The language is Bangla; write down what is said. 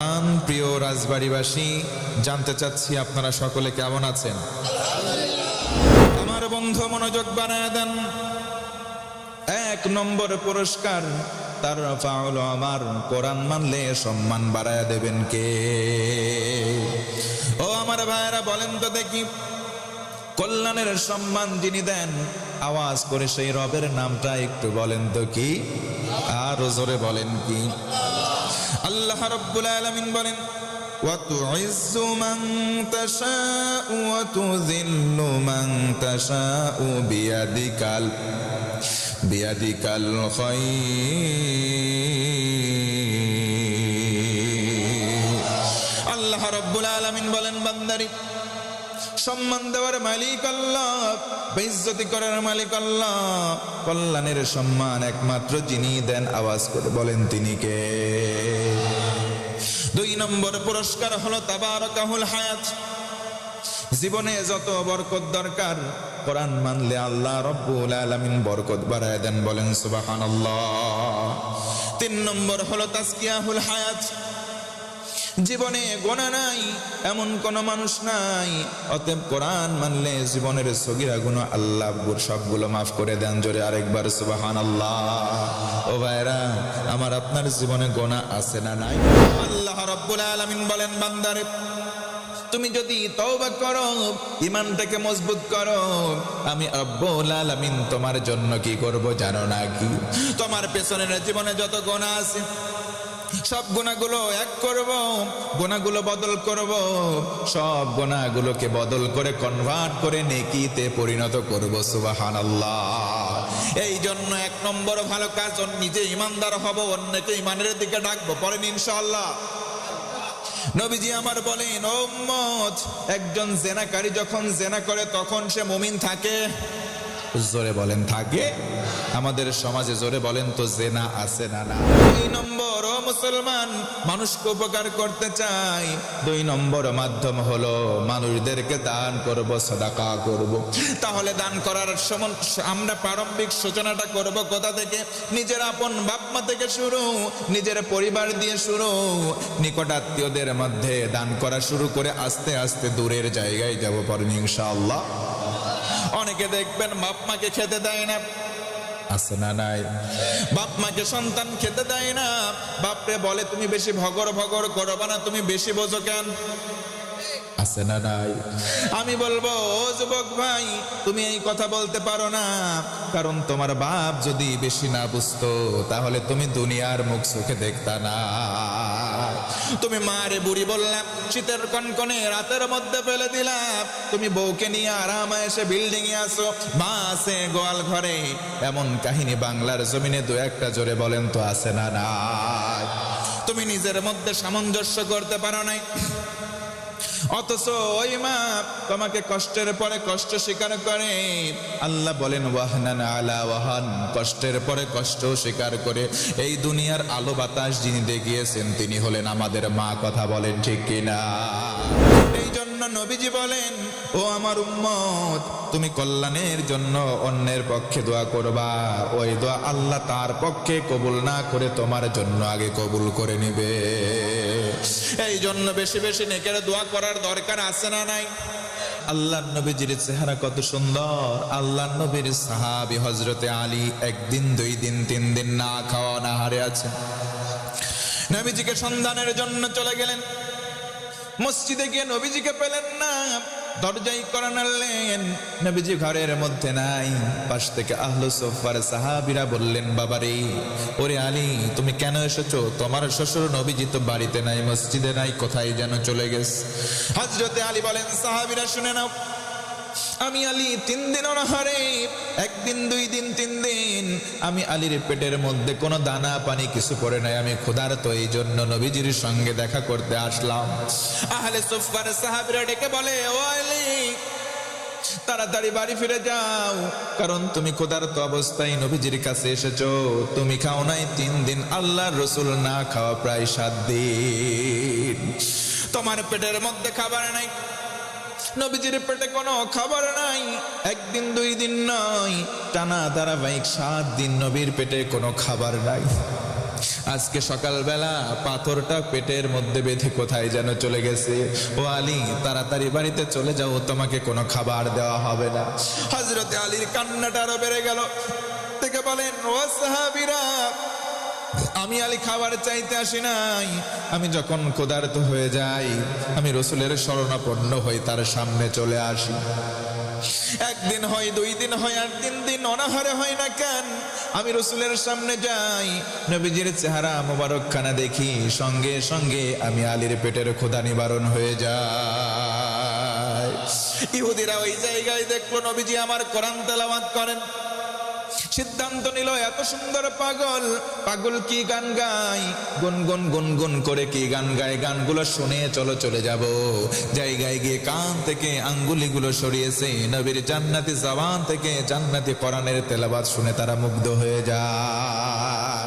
প্রিয় রাজবাড়িবাসী, জানতে চাচ্ছি আপনারা সকলে কেমন আছেন। আমার বন্ধু মনোযোগ বানায় দেন। 1 নম্বর পুরস্কার তার ফাউল আমার কোরআন মানলে সম্মান বাড়ায় দেবেন কে? ও আমার ভাইরা বলেন তো দেখি, কল্যাণের সম্মান যিনি দেন, আওয়াজ করে সেই রবের নামটা একটু বলেন তো কি? আর জোরে বলেন কি? আল্লাহ রাব্বুল আলামিন বলেন, ওয়া তুইজ্জু মান তাশাউ ওয়া তুযিল্লু মান তাশাউ বিয়াদিকাল খায়র। আল্লাহ রাব্বুল আলামিন বলেন, বান্দারি, সম্মান দেওয়ার মালিক আল্লাহ, বেইজ্জতি করার মালিক আল্লাহ। কল্যাণের সম্মান একমাত্র যিনি দেন, আওয়াজ করে বলেন তিনি কে? 2 নম্বর পুরস্কার হলো তাবারাকাহুল হায়াত। জীবনে যত বরকত দরকার, কোরআন মানলে আল্লাহ রাব্বুল আলামিন বরকত বাড়ায় দেন, বলেন সুবহানাল্লাহ। 3 নম্বর হলো তাজকিয়াহুল হায়াত। জীবনে গুনাহ নাই এমন কোন মানুষ নাই, অতএব কোরআন মানলে জীবনের সগীরা গুনাহ আল্লাহ সবগুলো মাফ করে দেন। জোরে আরেকবার সুবহানাল্লাহ। ও ভাইরা আমার, আপনার জীবনে গুনাহ আছে না নাই? আল্লাহ রাব্বুল আলামিন বলেন, বান্দারে, তুমি যদি তওবা করো, ঈমানটাকে মজবুত করো, আমি রব্বুল আলামিন তোমার জন্য কি করব জানো না কি? তোমার পেছনের জীবনে যত গুনাহ আছে সব গুনাহগুলো এক করব, গুনাহগুলো বদল করব, সব গুনাহগুলোকে বদল করে কনভার্ট করে নেকিতে পরিণত করব। সুবহানাল্লাহ। এই জন্য 1 নম্বর ভালো কাজ, নিজে ঈমানদার হব, অন্যকে ঈমানের দিকে ডাকবো। পড়েন ইনশাআল্লাহ। নবীজি আমার বলেন, ও উম্মত, একজন জেনাকারী যখন জেনা করে তখন সে মুমিন থাকে? জোরে বলেন থাকে? আমাদের সমাজে জোরে বলেন তো জেনা আছে না না? 2 নম্বর, ও মুসলমান, মানুষকে উপকার করতে চাই, 2 নম্বর মাধ্যম হলো মানুষদেরকে দান করব, সাদাকা করব। তাহলে দান করার সময় আমরা প্রারম্ভিক সূচনাটা করব কোথা থেকে? নিজের আপন বাপ মা থেকে শুরু, নিজের পরিবার দিয়ে শুরু, নিকট আত্মীয়দের মধ্যে দান করা শুরু করে আস্তে আস্তে দূরের জায়গায় যাব, পড়েন ইনশাআল্লাহ। অনেকে দেখবেন বাপ মাকে খেতে দেয় না, আছে না নাই? বাপ মাকে সন্তান খেতে দেয় না, বাপরে বলে তুমি বেশি ভগর ভগর করবা না, তুমি বেশি বোঝো কেন, আছে না নাই? আমি বলবো, ও যুবক ভাই, তুমি এই কথা বলতে পারো না, কারণ তোমার বাপ যদি বেশি না বুঝতো তাহলে তুমি দুনিয়ার মুখ চোখে দেখতা না। তুমি মারে বুড়ি বললাম, শীতের কনকনে রাতের মধ্যে ফেলে দিলাম, তুমি বউকে নিয়ে আরামে এসে বিল্ডিং এ আসো, মা আছে গোয়াল ঘরে। এমন কাহিনী বাংলার জমিনে 2-1টা জোরে বলেন তো আছে না নাই? তুমি নিজের মধ্যে সামঞ্জস্য করতে পারো নাই, অথচ ওই মা তোমাকে কষ্টের পরে কষ্ট স্বীকার করে। আল্লাহ বলেন, ওয়াহনান আলা ওয়াহান, কষ্টের পরে কষ্ট স্বীকার করে এই দুনিয়ার আলো বাতাস যিনি দেখিয়েছেন তিনি হলেন আমাদের মা। কথা বলেন ঠিক কিনা? এই জন্য নবীজি বলেন, ও আমার উম্মত, তুমি কল্যাণের জন্য অন্যের পক্ষে দোয়া করবা, ওই দোয়া আল্লাহ তার পক্ষে কবুল না করে তোমার জন্য আগে কবুল করে নিবে। এই জন্য বেশি বেশি নেকের দোয়া করার দরকার আছে না নাই? আল্লাহর নবীজির চেহারা কত সুন্দর। আল্লাহর নবীর সাহাবী হযরতে আলী 1 দিন 2 দিন 3 দিন না খাওয়া না হারে আছেন। নবীজিকে সন্ধানের জন্য চলে গেলেন, মসজিদে গিয়ে নবীজিকে পেলেন না, দরজায় কড়া নাড়লেন, নবীজি ঘরের মধ্যে নাই। পাশ থেকে আহলে সুফার সাহাবীরা বললেন, বাবারে, ওরে আলী, তুমি কেন এসেছো? তোমার শ্বশুর নবীজি তো বাড়িতে নাই, মসজিদে নাই, কোথায় যেন চলে গেছে। হযরতে আলী বলেন, সাহাবীরা শুনে নাও, আমি আলী 3 দিন অনাহারে, 1 দিন 2 দিন 3 দিন আমি আলীর পেটের মধ্যে কোনো দানা পানি কিছু পড়ে নাই, আমি ক্ষুধার্ত, এই জন্য নবীজির সঙ্গে দেখা করতে আসলাম। আহলে সুফার সাহাবীরা ডেকে বলে, ও আলী, তাড়াতাড়ি বাড়ি ফিরে যাও, কারণ তুমি ক্ষুধার্ত অবস্থায় নবীজির কাছে এসেছো, তুমি খাও নাই 3 দিন, আল্লাহর রাসূল না খাওয়া প্রায় 7 দিন, তোমার পেটের মধ্যে খাবার নাই, নবীজির পেটে কোনো খাবার নাই। 1 দিন 2 দিন নয়, টানা ধারাবাহিক 7 দিন নবীর পেটে কোনো খাবার নাই। আজকে সকালবেলা পাথরটা পেটের মধ্যে বেঁধে কোথায় যেন চলে গেছে। ও আলী, তাড়াতাড়ি বাড়িতে চলে যাও, তোমাকে কোনো খাবার দেওয়া হবে না। হযরতে আলীর কান্নাটা আরো বেড়ে গেল। থেকে বলেন, ও সাহাবীরা, আমি আলী খাবার চাইতে আসি নাই। আমি যখন ক্ষুধার্ত হয়ে যাই, আমি রাসূলের শরণাপন্ন হই, তার সামনে চলে আসি। একদিন হয়, 2 দিন হয়, আর 3 দিন অনাহারে হয় না কেন, আমি রাসূলের সামনে যাই, নবীজির চেহারা মোবারকখানা দেখি, সঙ্গে সঙ্গে আমি আলীর পেটের ক্ষুধা নিবারণ হয়ে যায়। ইহুদিরা ওই জায়গায় দেখলো নবীজি আমার কোরআন তেলাওয়াত করেন। সিদ্ধান্ত নিল, এত সুন্দর পাগল, পাগল কি গান গায়, গুনগুন গুনগুন করে কি গান গায়, গানগুলো শুনে চলো চলে যাব। জায়গায় গিয়ে কান থেকে আঙ্গুলিগুলো সরিয়েছে, নবীর জান্নাতি জবান থেকে জান্নাতি কোরআনের তেলাওয়াত শুনে তারা মুগ্ধ হয়ে যায়।